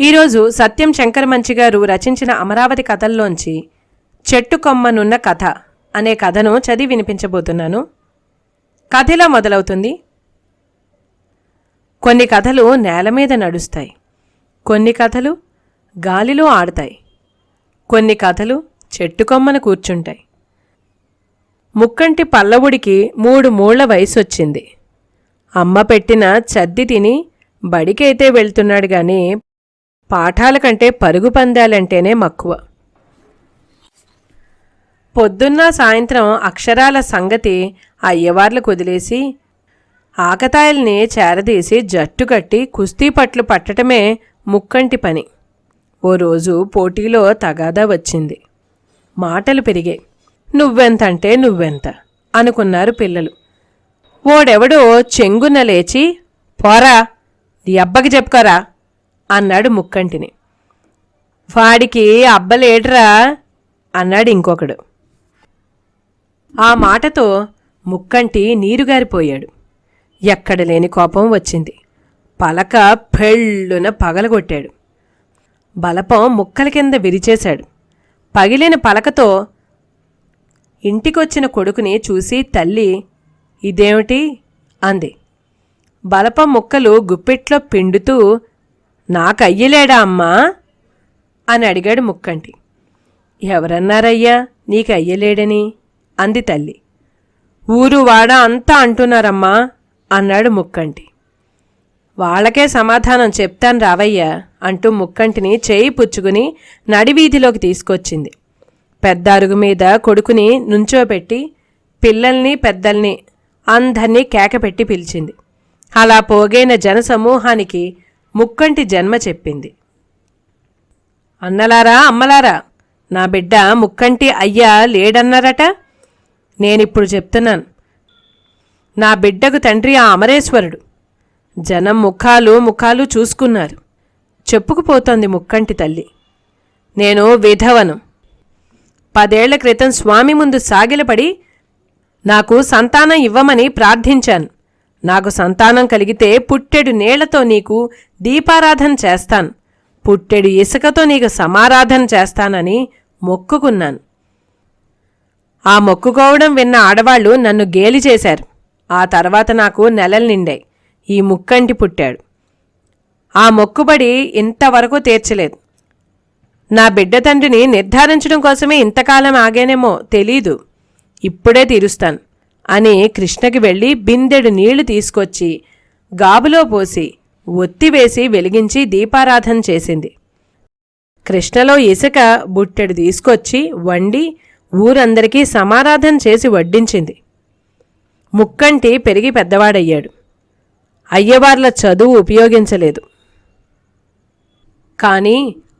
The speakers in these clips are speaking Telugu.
ఈరోజు సత్యం శంకరమంచి గారు రచించిన అమరావతి కథల్లోంచి చెట్టు కొమ్మనున్న కథ అనే కథను చదివి వినిపించబోతున్నాను. కథ ఇలా మొదలవుతుంది. కొన్ని కథలు నేల మీద నడుస్తాయి, కొన్ని కథలు గాలిలో ఆడతాయి, కొన్ని కథలు చెట్టు కొమ్మన కూర్చుంటాయి. ముక్కంటి పల్లవుడికి 3 మూళ్ల వయసొచ్చింది. అమ్మ పెట్టిన చద్ది తిని బడికైతే వెళ్తున్నాడు గాని పాఠాల కంటే పరుగు పందాలంటేనే మక్కువ. పొద్దున్న సాయంత్రం అక్షరాల సంగతి అయ్యవార్లకు వదిలేసి ఆకతాయిల్ని చేరదీసి జట్టు కట్టి కుస్తీ పట్లు పట్టటమే ముక్కంటి పని. ఓ రోజు పోటీలో తగాదా వచ్చింది. మాటలు పెరిగాయి. నువ్వెంతంటే నువ్వెంత అనుకున్నారు పిల్లలు. ఓడెవడో చెంగున లేచి పోరా నీ అబ్బకి చెప్పుకోరా అన్నాడు ముక్కంటిని. వాడికి అబ్బలేడ్రా అన్నాడు ఇంకొకడు. ఆ మాటతో ముక్కంటి నీరుగారిపోయాడు. ఎక్కడ లేని కోపం వచ్చింది. పలక పెళ్ళున పగలగొట్టాడు. బలపం ముక్కల కింద విరిచేశాడు. పగిలిన పలకతో ఇంటికొచ్చిన కొడుకుని చూసి తల్లి ఇదేమిటి అంది. బలపం ముక్కలు గుప్పిట్లో పిండుతూ నాకయ్యలేడా అమ్మా అని అడిగాడు ముక్కంటి. ఎవరన్నారయ్యా నీకయ్యలేడని అంది తల్లి. ఊరు వాడ అంతా అంటున్నారమ్మా అన్నాడు ముక్కంటి. వాళ్ళకే సమాధానం చెప్తాను రావయ్యా అంటూ ముక్కంటిని చేయి పుచ్చుకుని నడివీధిలోకి తీసుకొచ్చింది. పెద్ద అరుగు మీద కొడుకుని నుంచోబెట్టి పిల్లల్ని పెద్దల్ని అందర్నీ కేకపెట్టి పిలిచింది. అలా పోగైన జనసమూహానికి ముక్కంటి జన్మ చెప్పింది. అన్నలారా అమ్మలారా, నా బిడ్డ ముక్కంటి అయ్యా లేడన్నారట. నేనిప్పుడు చెప్తున్నాను. నా బిడ్డకు తండ్రి ఆ అమరేశ్వరుడు. జనం ముఖాలు చూసుకున్నారు. చెప్పుకుపోతోంది ముక్కంటి తల్లి. నేను విధవను. 10 ఏళ్ల క్రితం స్వామి ముందు సాగిలపడి నాకు సంతానం ఇవ్వమని ప్రార్థించాను. నాకు సంతానం కలిగితే పుట్టెడు నీళ్లతో నీకు దీపారాధన చేస్తాను, పుట్టెడు ఇసుకతో నీకు సమారాధన చేస్తానని మొక్కుకున్నాను. ఆ మొక్కుకోవడం విన్న ఆడవాళ్లు నన్ను గేలి చేశారు. ఆ తర్వాత నాకు నెలలు నిండాయి. ఈ ముక్కంటి పుట్టాడు. ఆ మొక్కుబడి ఇంతవరకు తీర్చలేదు. నా బిడ్డ తండ్రిని నిర్ధారించడం కోసమే ఇంతకాలం ఆగానేమో తెలీదు. ఇప్పుడే తీరుస్తాను అని కృష్ణకి వెళ్ళి బిందెడు నీళ్లు తీసుకొచ్చి గాబులో పోసి ఒత్తివేసి వెలిగించి దీపారాధన చేసింది. కృష్ణలో ఇసుక బుట్టెడు తీసుకొచ్చి వండి ఊరందరికీ సమారాధన చేసి వడ్డించింది. ముక్కంటి పెరిగి పెద్దవాడయ్యాడు. అయ్యవార్ల చదువు ఉపయోగించలేదు. కానీ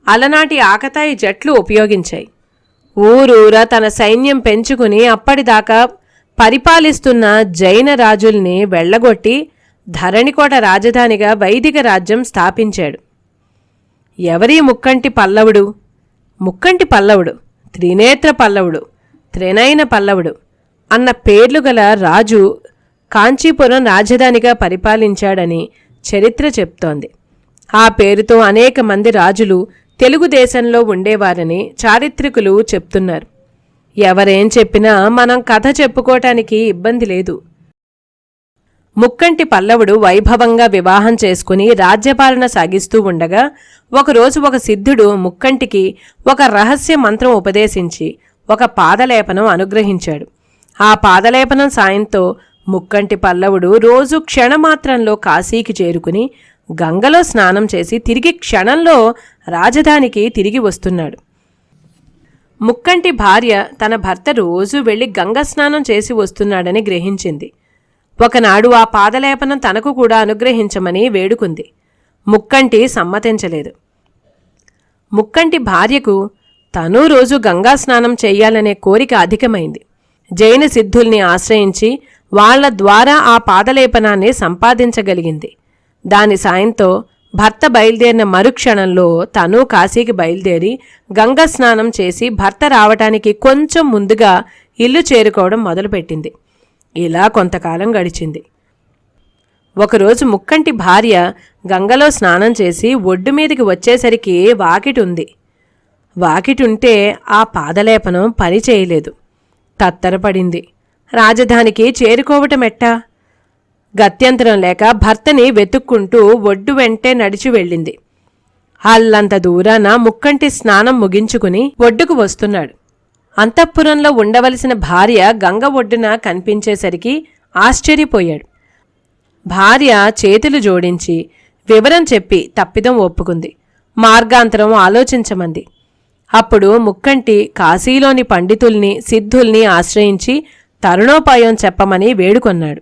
అలనాటి ఆకతాయి జట్లు ఉపయోగించాయి. ఊరూరా తన సైన్యం పెంచుకుని అప్పటిదాకా పరిపాలిస్తున్న జైన రాజుల్ని వెళ్లగొట్టి ధరణికోట రాజధానిగా వైదిక రాజ్యం స్థాపించాడు. ఎవరీ ముక్కంటి పల్లవుడు? ముక్కంటి పల్లవుడు, త్రినేత్ర పల్లవుడు, త్రినయన పల్లవుడు అన్న పేర్లు గల రాజు కాంచీపురం రాజధానిగా పరిపాలించాడని చరిత్ర చెప్తోంది. ఆ పేరుతో అనేక మంది రాజులు తెలుగుదేశంలో ఉండేవారని చారిత్రకులు చెప్తున్నారు. ఎవరేం చెప్పినా మనం కథ చెప్పుకోవటానికి ఇబ్బంది లేదు. ముక్కంటి పల్లవుడు వైభవంగా వివాహం చేసుకుని రాజ్యపాలన సాగిస్తూ ఉండగా ఒకరోజు ఒక సిద్ధుడు ముక్కంటికి ఒక రహస్య మంత్రం ఉపదేశించి ఒక పాదలేపనం అనుగ్రహించాడు. ఆ పాదలేపనం సాయంతో ముక్కంటి పల్లవుడు రోజు క్షణమాత్రంలో కాశీకి చేరుకుని గంగలో స్నానం చేసి తిరిగి క్షణంలో రాజధానికి తిరిగి వస్తున్నాడు. ముక్కంటి భార్య తన భర్త రోజూ వెళ్లి గంగ స్నానం చేసి వస్తున్నాడని గ్రహించింది. ఒకనాడు ఆ పాదలేపనం తనకు కూడా అనుగ్రహించమని వేడుకుంది. ముక్కంటి సమ్మతించలేదు. ముక్కంటి భార్యకు తనూ రోజు గంగా స్నానం చెయ్యాలనే కోరిక అధికమైంది. జైన సిద్ధుల్ని ఆశ్రయించి వాళ్ల ద్వారా ఆ పాదలేపనాన్ని సంపాదించగలిగింది. దాని సాయంతో భర్త బయలుదేరిన మరుక్షణంలో తను కాశీకి బయలుదేరి గంగా స్నానం చేసి భర్త రావటానికి కొంచెం ముందుగా ఇల్లు చేరుకోవడం మొదలుపెట్టింది. ఇలా కొంతకాలం గడిచింది. ఒకరోజు ముక్కంటి భార్య గంగలో స్నానం చేసి ఒడ్డు మీదికి వచ్చేసరికి వాకిటుంది. వాకిటుంటే ఆ పాదలేపనం పని చేయలేదు. తత్తరపడింది. రాజధానికి చేరుకోవటమెట్టా? గత్యంతరం లేక భర్తని వెతుక్కుంటూ ఒడ్డు వెంటే నడిచి వెళ్ళింది. అల్లంత దూరాన ముక్కంటి స్నానం ముగించుకుని ఒడ్డుకు వస్తున్నాడు. అంతఃపురంలో ఉండవలసిన భార్య గంగ ఒడ్డున కనిపించేసరికి ఆశ్చర్యపోయాడు. భార్య చేతులు జోడించి వివరం చెప్పి తప్పిదం ఒప్పుకుంది. మార్గాంతరం ఆలోచించమంది. అప్పుడు ముక్కంటి కాశీలోని పండితుల్ని సిద్ధుల్ని ఆశ్రయించి తరుణోపాయం చెప్పమని వేడుకొన్నాడు.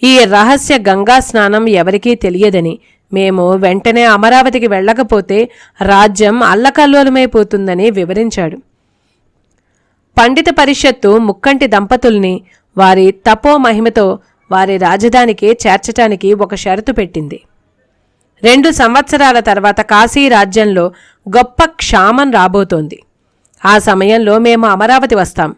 ఈ రహస్య గంగా స్నానం ఎవరికీ తెలియదని, మేము వెంటనే అమరావతికి వెళ్ళకపోతే రాజ్యం అల్లకల్లోలమైపోతుందని వివరించాడు. పండిత పరిషత్తు ముక్కంటి దంపతుల్ని వారి తపోమహిమతో వారి రాజధానికి చేర్చటానికి ఒక షరతు పెట్టింది. 2 సంవత్సరాల తర్వాత కాశీ రాజ్యంలో గొప్ప క్షామం రాబోతోంది. ఆ సమయంలో మేము అమరావతి వస్తాం,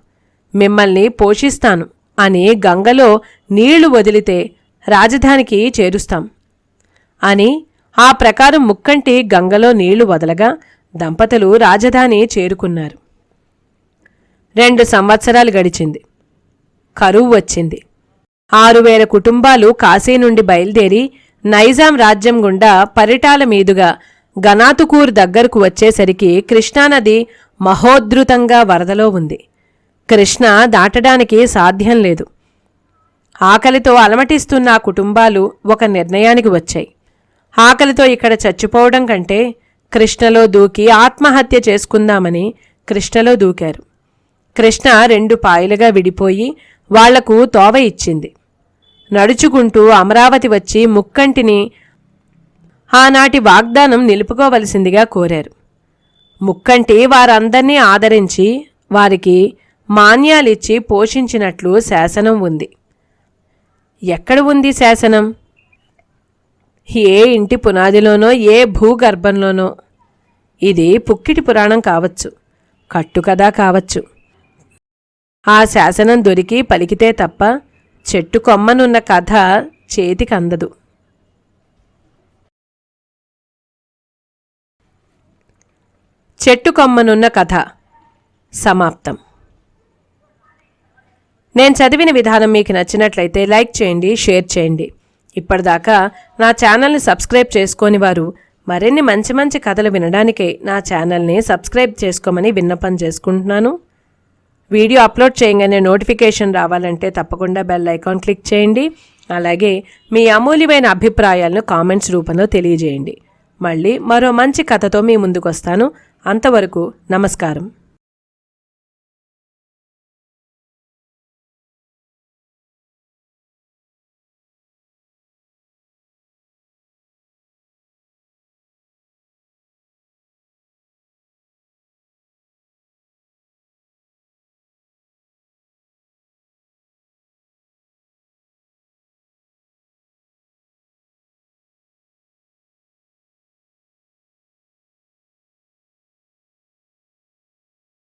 మిమ్మల్ని పోషిస్తాను అని గంగలో నీళ్లు వదిలితే రాజధానికి చేరుస్తాం అని. ఆ ప్రకారం ముక్కంటి గంగలో నీళ్లు వదలగా దంపతులు రాజధాని చేరుకున్నారు. 2 సంవత్సరాలు గడిచింది. కరువు వచ్చింది. 6000 కుటుంబాలు కాశీ నుండి బయలుదేరి నైజాం రాజ్యం గుండా పరిటాల మీదుగా గనాతుకూర్ దగ్గరకు వచ్చేసరికి కృష్ణానది మహోద్ధృతంగా వరదలో ఉంది. కృష్ణ దాటడానికి సాధ్యం లేదు. ఆకలితో అలమటిస్తున్న ఆ కుటుంబాలు ఒక నిర్ణయానికి వచ్చాయి. ఆకలితో ఇక్కడ చచ్చిపోవడం కంటే కృష్ణలో దూకి ఆత్మహత్య చేసుకుందామని కృష్ణలో దూకారు. కృష్ణ 2 పాయలుగా విడిపోయి వాళ్లకు తోవ ఇచ్చింది. నడుచుకుంటూ అమరావతి వచ్చి ముక్కంటిని ఆనాటి వాగ్దానం నిలుపుకోవలసిందిగా కోరారు. ముక్కంటి వారందర్నీ ఆదరించి వారికి మాన్యాలిచ్చి పోషించినట్లు శాసనం ఉంది. ఎక్కడ ఉంది శాసనం? ఏ ఇంటి పునాదిలోనో ఏ భూగర్భంలోనో. ఇది పుక్కిటి పురాణం కావచ్చు, కట్టుకథ కావచ్చు. ఆ శాసనం దొరికి పలికితే తప్ప చెట్టు కొమ్మనున్న కథ చేతికందదు. చెట్టు కొమ్మనున్న కథ సమాప్తం. నేను చదివిన విధానం మీకు నచ్చినట్లయితే లైక్ చేయండి, షేర్ చేయండి. ఇప్పటిదాకా నా ఛానల్ని సబ్స్క్రైబ్ చేసుకోని వారు మరిన్ని మంచి మంచి కథలు వినడానికే నా ఛానల్ని సబ్స్క్రైబ్ చేసుకోమని విన్నపం చేసుకుంటున్నాను. వీడియో అప్లోడ్ చేయగానే నోటిఫికేషన్ రావాలంటే తప్పకుండా బెల్ ఐకాన్ క్లిక్ చేయండి. అలాగే మీ అమూల్యమైన అభిప్రాయాలను కామెంట్స్ రూపంలో తెలియజేయండి. మళ్ళీ మరో మంచి కథతో మీ ముందుకు వస్తాను. అంతవరకు నమస్కారం.